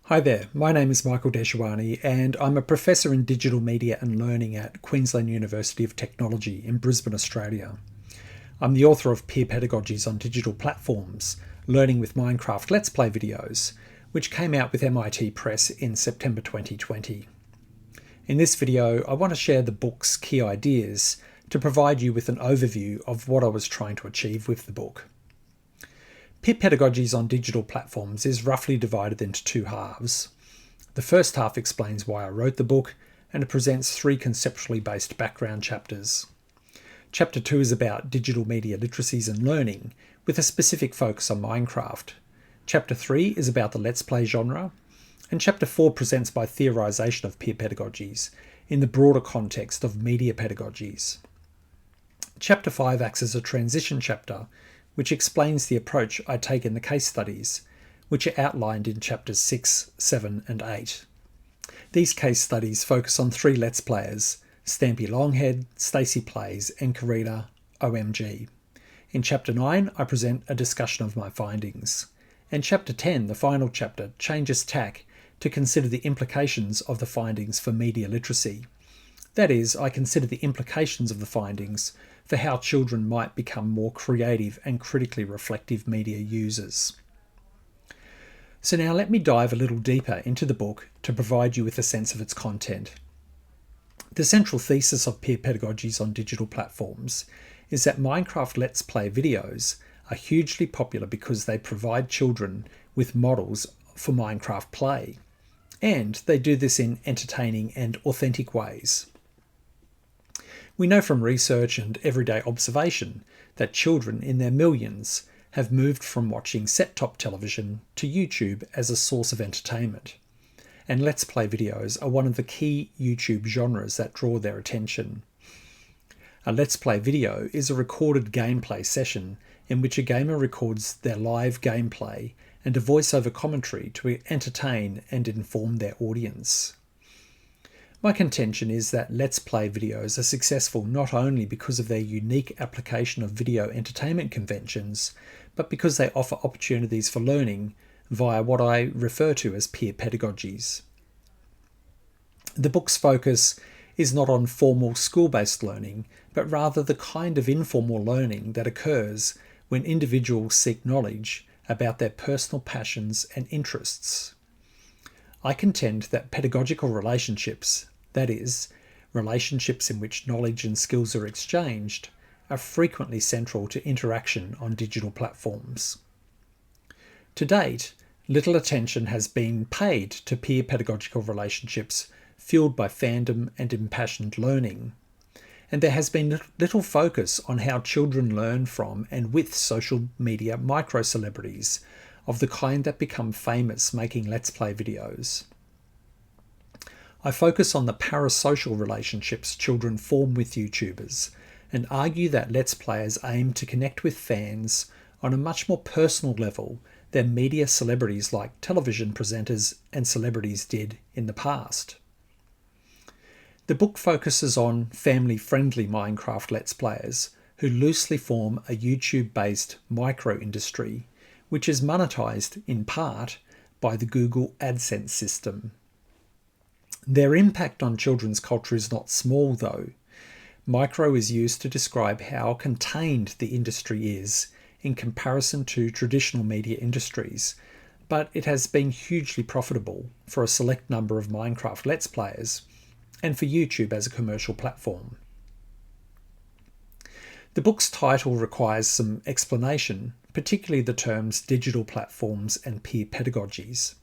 Hi there, my name is Michael Deshwani and I'm a Professor in Digital Media and Learning at Queensland University of Technology in Brisbane, Australia. I'm the author of Peer Pedagogies on Digital Platforms, Learning with Minecraft Let's Play videos, which came out with MIT Press in September 2020. In this video, I want to share the book's key ideas to provide you with an overview of what I was trying to achieve with the book. Peer Pedagogies on Digital Platforms is roughly divided into two halves. The first half explains why I wrote the book, and it presents three conceptually based background chapters. Chapter 2 is about digital media literacies and learning, with a specific focus on Minecraft. Chapter 3 is about the Let's Play genre, and Chapter 4 presents my theorisation of peer pedagogies in the broader context of media pedagogies. Chapter 5 acts as a transition chapter, which explains the approach I take in the case studies, which are outlined in chapters 6, 7 and 8. These case studies focus on three Let's Players, Stampy Longhead, Stacey Plays and Karina OMG. In chapter 9 I present a discussion of my findings, and chapter 10, the final chapter, changes tack to consider the implications of the findings for media literacy. That is, I consider the implications of the findings for how children might become more creative and critically reflective media users. So now let me dive a little deeper into the book to provide you with a sense of its content. The central thesis of Peer Pedagogies on Digital Platforms is that Minecraft Let's Play videos are hugely popular because they provide children with models for Minecraft play, and they do this in entertaining and authentic ways. We know from research and everyday observation that children in their millions have moved from watching set-top television to YouTube as a source of entertainment, and Let's Play videos are one of the key YouTube genres that draw their attention. A Let's Play video is a recorded gameplay session in which a gamer records their live gameplay and a voiceover commentary to entertain and inform their audience. My contention is that Let's Play videos are successful not only because of their unique application of video entertainment conventions, but because they offer opportunities for learning via what I refer to as peer pedagogies. The book's focus is not on formal school-based learning, but rather the kind of informal learning that occurs when individuals seek knowledge about their personal passions and interests. I contend that pedagogical relationships, that is, relationships in which knowledge and skills are exchanged, are frequently central to interaction on digital platforms. To date, little attention has been paid to peer pedagogical relationships fueled by fandom and impassioned learning, and there has been little focus on how children learn from and with social media micro-celebrities of the kind that become famous making Let's Play videos. I focus on the parasocial relationships children form with YouTubers and argue that Let's Players aim to connect with fans on a much more personal level than media celebrities like television presenters and celebrities did in the past. The book focuses on family-friendly Minecraft Let's Players who loosely form a YouTube-based micro-industry, which is monetized in part by the Google AdSense system. Their impact on children's culture is not small, though. Micro is used to describe how contained the industry is in comparison to traditional media industries, but it has been hugely profitable for a select number of Minecraft Let's Players and for YouTube as a commercial platform. The book's title requires some explanation, particularly the terms digital platforms and peer pedagogies.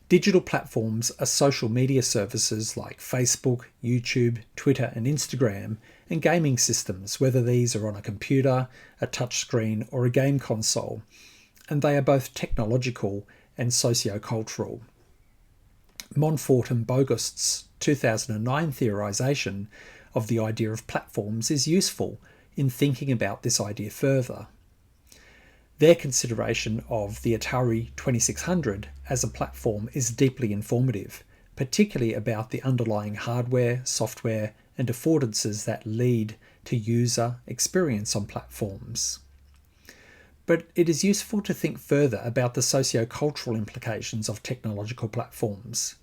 Digital platforms are social media services like Facebook, YouTube, Twitter and Instagram, and gaming systems, whether these are on a computer, a touchscreen or a game console, and they are both technological and socio-cultural. Montfort and Bogost's 2009 theorisation of the idea of platforms is useful in thinking about this idea further. Their consideration of the Atari 2600 as a platform is deeply informative, particularly about the underlying hardware, software, and affordances that lead to user experience on platforms. but it is useful to think further about the socio-cultural implications of technological platforms.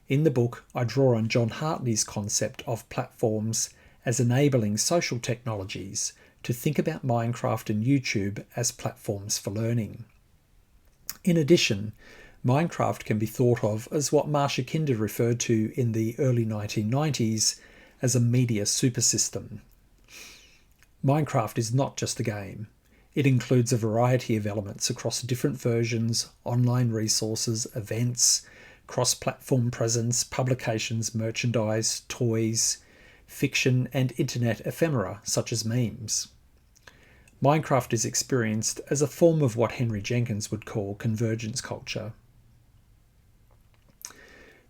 In the book, I draw on John Hartley's concept of platforms as enabling social technologies to think about Minecraft and YouTube as platforms for learning. In addition, Minecraft can be thought of as what Marcia Kinder referred to in the early 1990s as a media supersystem. Minecraft is not just a game. It includes a variety of elements across different versions, online resources, events, cross-platform presence, publications, merchandise, toys, fiction, and internet ephemera such as memes. Minecraft is experienced as a form of what Henry Jenkins would call convergence culture.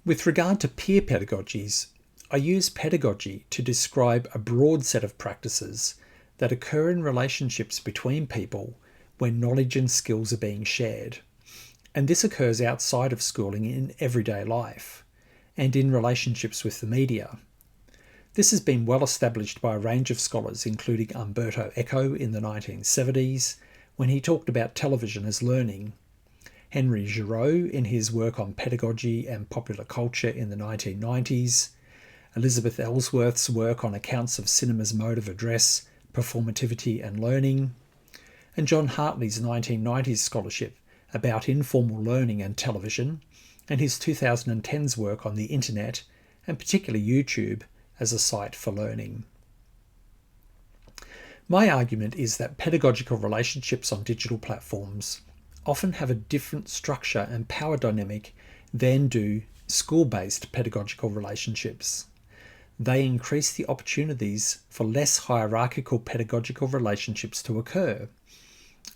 With regard to peer pedagogies, I use pedagogy to describe a broad set of practices that occur in relationships between people when knowledge and skills are being shared. And this occurs outside of schooling in everyday life and in relationships with the media. This has been well established by a range of scholars, including Umberto Eco in the 1970s, when he talked about television as learning, Henry Giraud in his work on pedagogy and popular culture in the 1990s, Elizabeth Ellsworth's work on accounts of cinema's mode of address, performativity and learning, and John Hartley's 1990s scholarship about informal learning and television, and his 2010's work on the internet, and particularly YouTube, as a site for learning. My argument is that pedagogical relationships on digital platforms often have a different structure and power dynamic than do school-based pedagogical relationships. They increase the opportunities for less hierarchical pedagogical relationships to occur,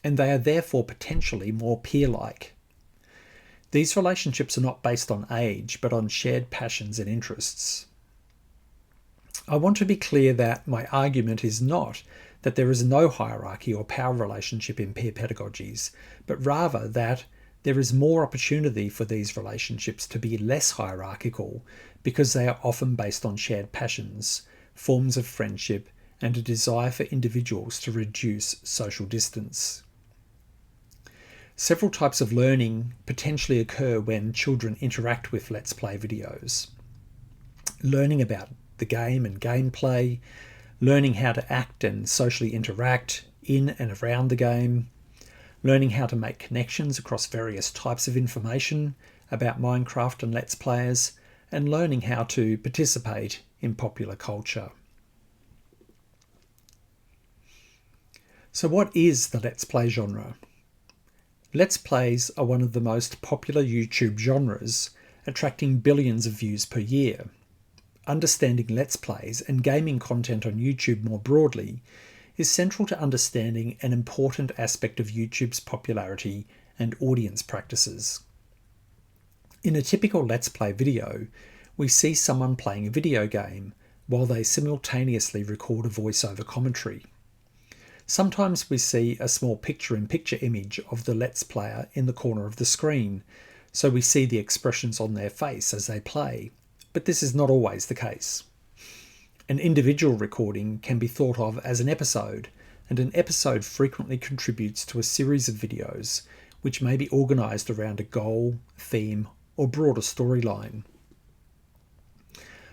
and they are therefore potentially more peer-like. These relationships are not based on age, but on shared passions and interests. I want to be clear that my argument is not that there is no hierarchy or power relationship in peer pedagogies, but rather that there is more opportunity for these relationships to be less hierarchical because they are often based on shared passions, forms of friendship, and a desire for individuals to reduce social distance. Several types of learning potentially occur when children interact with Let's Play videos. Learning about the game and gameplay, learning how to act and socially interact in and around the game, learning how to make connections across various types of information about Minecraft and Let's Players, and learning how to participate in popular culture. So what is the Let's Play genre? Let's Plays are one of the most popular YouTube genres, attracting billions of views per year. Understanding Let's Plays and gaming content on YouTube more broadly is central to understanding an important aspect of YouTube's popularity and audience practices. In a typical Let's Play video, we see someone playing a video game while they simultaneously record a voiceover commentary. Sometimes we see a small picture-in-picture image of the Let's Player in the corner of the screen, so we see the expressions on their face as they play, but this is not always the case. An individual recording can be thought of as an episode, and an episode frequently contributes to a series of videos which may be organised around a goal, theme, or broader storyline.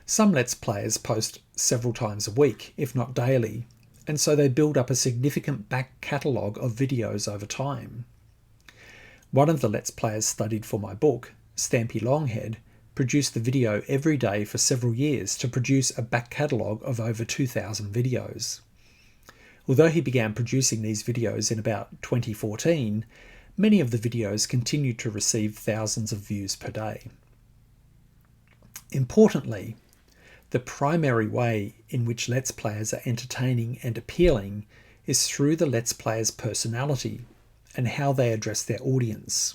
Some Let's Players post several times a week, if not daily, and so they build up a significant back catalogue of videos over time. One of the Let's Players studied for my book, Stampy Longhead, produced the video every day for several years to produce a back catalogue of over 2,000 videos. Although he began producing these videos in about 2014, many of the videos continued to receive thousands of views per day. Importantly, the primary way in which Let's Players are entertaining and appealing is through the Let's Player's personality and how they address their audience.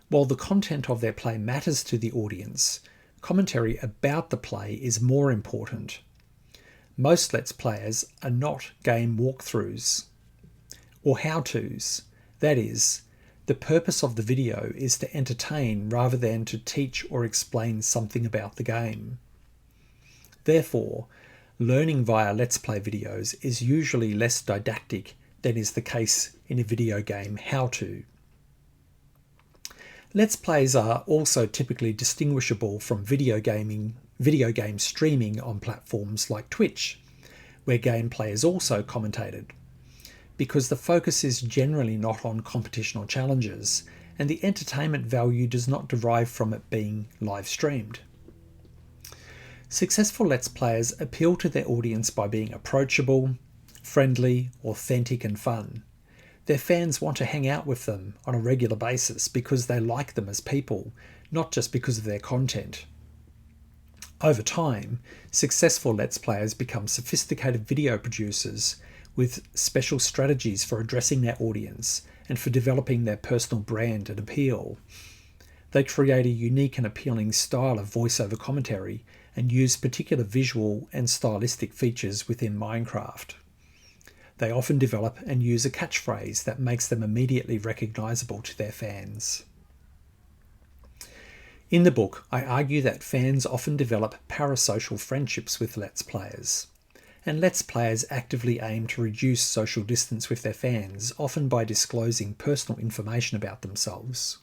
While the content of their play matters to the audience, commentary about the play is more important. Most Let's Players are not game walkthroughs or how-tos. That is, the purpose of the video is to entertain rather than to teach or explain something about the game. Therefore, learning via Let's Play videos is usually less didactic than is the case in a video game how-to. Let's Plays are also typically distinguishable from video game streaming on platforms like Twitch, where gameplay is also commentated, because the focus is generally not on competitional challenges, and the entertainment value does not derive from it being live streamed. Successful Let's Players appeal to their audience by being approachable, friendly, authentic and fun. Their fans want to hang out with them on a regular basis because they like them as people, not just because of their content. Over time, successful Let's Players become sophisticated video producers with special strategies for addressing their audience and for developing their personal brand and appeal. They create a unique and appealing style of voiceover commentary and use particular visual and stylistic features within Minecraft. They often develop and use a catchphrase that makes them immediately recognisable to their fans. In the book, I argue that fans often develop parasocial friendships with Let's Players, and Let's Players actively aim to reduce social distance with their fans, often by disclosing personal information about themselves.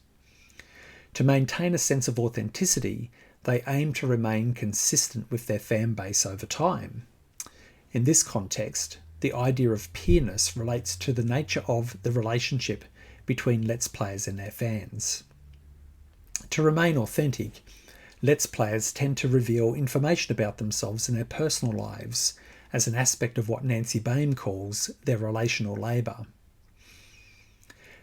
To maintain a sense of authenticity, they aim to remain consistent with their fan base over time. In this context, the idea of peerness relates to the nature of the relationship between Let's Players and their fans. To remain authentic, Let's Players tend to reveal information about themselves and their personal lives as an aspect of what Nancy Bain calls their relational labour.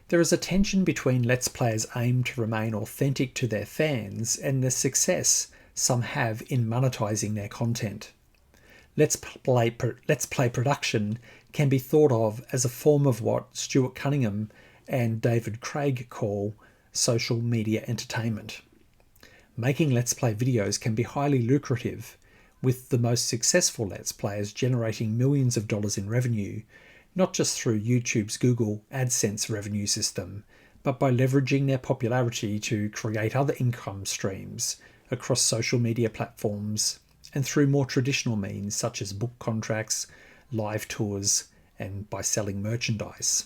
There is a tension between Let's Players' aim to remain authentic to their fans and the success some have in monetising their content. Let's Play production can be thought of as a form of what Stuart Cunningham and David Craig call social media entertainment. Making Let's Play videos can be highly lucrative, with the most successful Let's Players generating millions of dollars in revenue, not just through YouTube's Google AdSense revenue system, but by leveraging their popularity to create other income streams across social media platforms and through more traditional means such as book contracts, live tours, and by selling merchandise.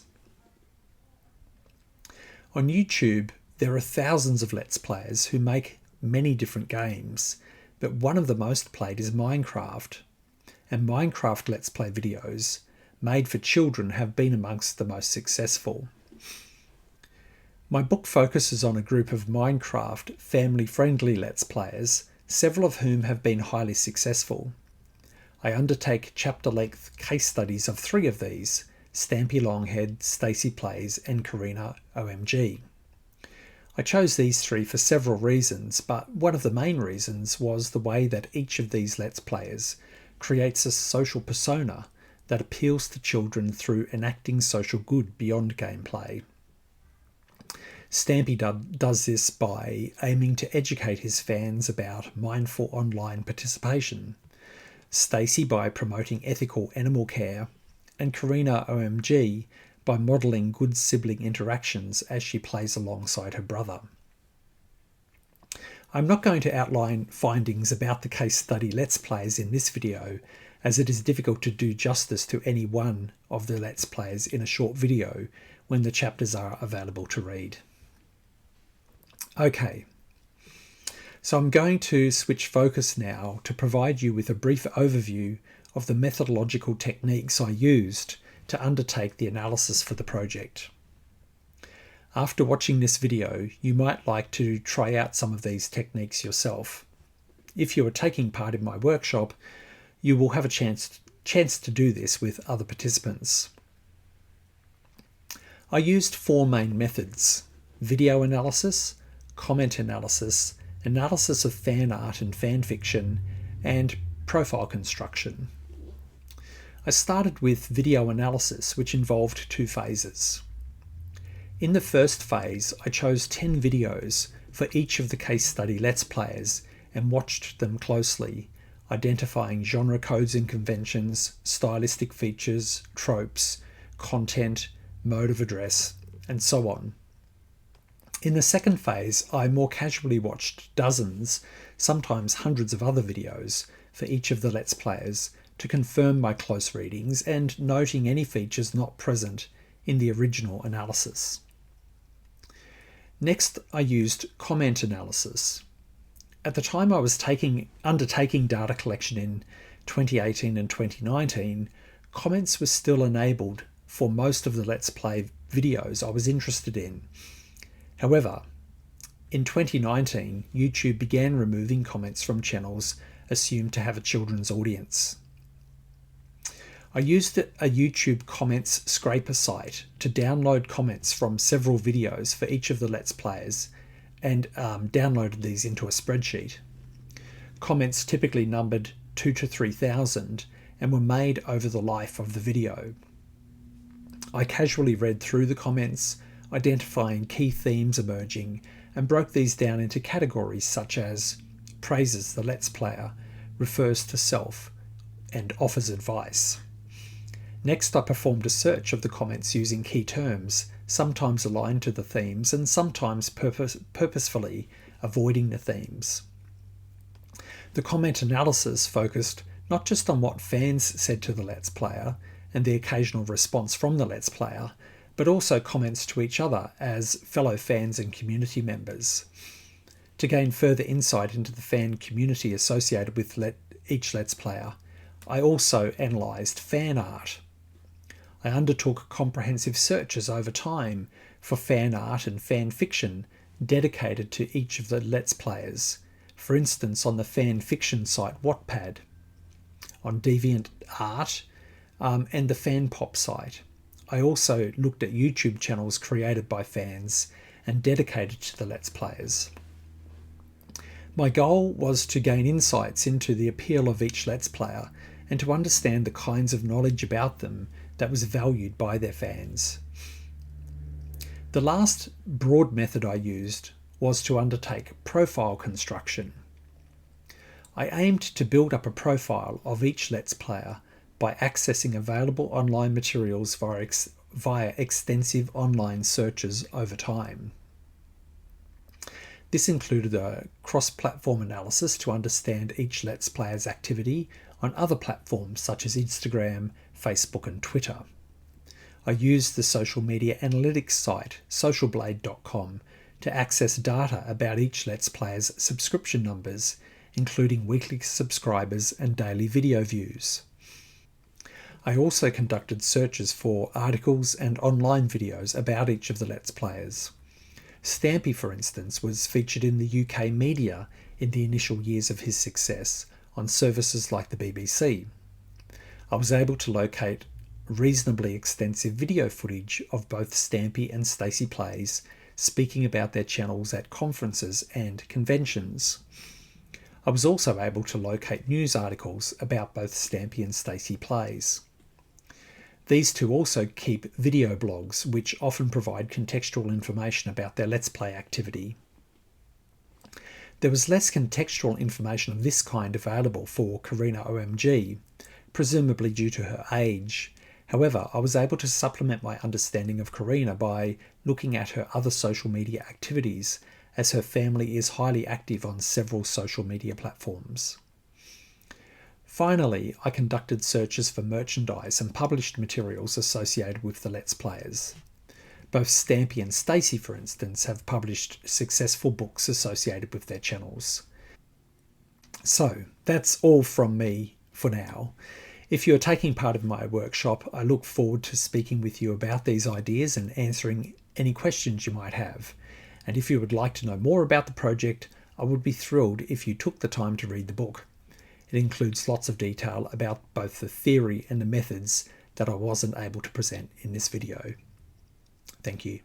On YouTube, there are thousands of Let's Players who make many different games, but one of the most played is Minecraft, and Minecraft Let's Play videos made for children have been amongst the most successful. My book focuses on a group of Minecraft family-friendly Let's Players, several of whom have been highly successful. I undertake chapter-length case studies of 3 of these: Stampy Longhead, Stacey Plays, and Karina OMG. I chose these 3 for several reasons, but one of the main reasons was the way that each of these Let's Players creates a social persona that appeals to children through enacting social good beyond gameplay. Stampy does this by aiming to educate his fans about mindful online participation, Stacey by promoting ethical animal care, and Karina OMG by modelling good sibling interactions as she plays alongside her brother. I'm not going to outline findings about the case study Let's Plays in this video, as it is difficult to do justice to any one of the Let's Plays in a short video when the chapters are available to read. Okay, so I'm going to switch focus now to provide you with a brief overview of the methodological techniques I used to undertake the analysis for the project. After watching this video, you might like to try out some of these techniques yourself. If you are taking part in my workshop, you will have a chance to do this with other participants. I used 4 main methods: video analysis, comment analysis, analysis of fan art and fan fiction, and profile construction. I started with video analysis, which involved 2 phases. In the first phase, I chose 10 videos for each of the case study Let's Players and watched them closely, identifying genre codes and conventions, stylistic features, tropes, content, mode of address, and so on. In the second phase, I more casually watched dozens, sometimes hundreds of other videos for each of the Let's Players to confirm my close readings and noting any features not present in the original analysis. Next, I used comment analysis. At the time I was undertaking data collection in 2018 and 2019, comments were still enabled for most of the Let's Play videos I was interested in. However, in 2019, YouTube began removing comments from channels assumed to have a children's audience. I used a YouTube comments scraper site to download comments from several videos for each of the Let's Players and downloaded these into a spreadsheet. Comments typically numbered 2,000 to 3,000 and were made over the life of the video. I casually read through the comments, identifying key themes emerging, and broke these down into categories such as praises the Let's Player, refers to self, and offers advice. Next, I performed a search of the comments using key terms, sometimes aligned to the themes and sometimes purposefully avoiding the themes. The comment analysis focused not just on what fans said to the Let's Player and the occasional response from the Let's Player, but also comments to each other as fellow fans and community members. To gain further insight into the fan community associated with each Let's Player, I also analysed fan art. I undertook comprehensive searches over time for fan art and fan fiction dedicated to each of the Let's Players, for instance on the fan fiction site Wattpad, on DeviantArt, and the FanPop site. I also looked at YouTube channels created by fans and dedicated to the Let's Players. My goal was to gain insights into the appeal of each Let's Player and to understand the kinds of knowledge about them that was valued by their fans. The last broad method I used was to undertake profile construction. I aimed to build up a profile of each Let's Player by accessing available online materials via extensive online searches over time. This included a cross-platform analysis to understand each Let's Player's activity on other platforms such as Instagram, Facebook and Twitter. I used the social media analytics site socialblade.com to access data about each Let's Player's subscription numbers, including weekly subscribers and daily video views. I also conducted searches for articles and online videos about each of the Let's Players. Stampy, for instance, was featured in the UK media in the initial years of his success on services like the BBC. I was able to locate reasonably extensive video footage of both Stampy and Stacey Plays speaking about their channels at conferences and conventions. I was also able to locate news articles about both Stampy and Stacey Plays. These two also keep video blogs, which often provide contextual information about their Let's Play activity. There was less contextual information of this kind available for Karina OMG, presumably due to her age. However, I was able to supplement my understanding of Karina by looking at her other social media activities, as her family is highly active on several social media platforms. Finally, I conducted searches for merchandise and published materials associated with the Let's Players. Both Stampy and Stacey, for instance, have published successful books associated with their channels. So, that's all from me for now. If you are taking part in my workshop, I look forward to speaking with you about these ideas and answering any questions you might have. And if you would like to know more about the project, I would be thrilled if you took the time to read the book. It includes lots of detail about both the theory and the methods that I wasn't able to present in this video. Thank you.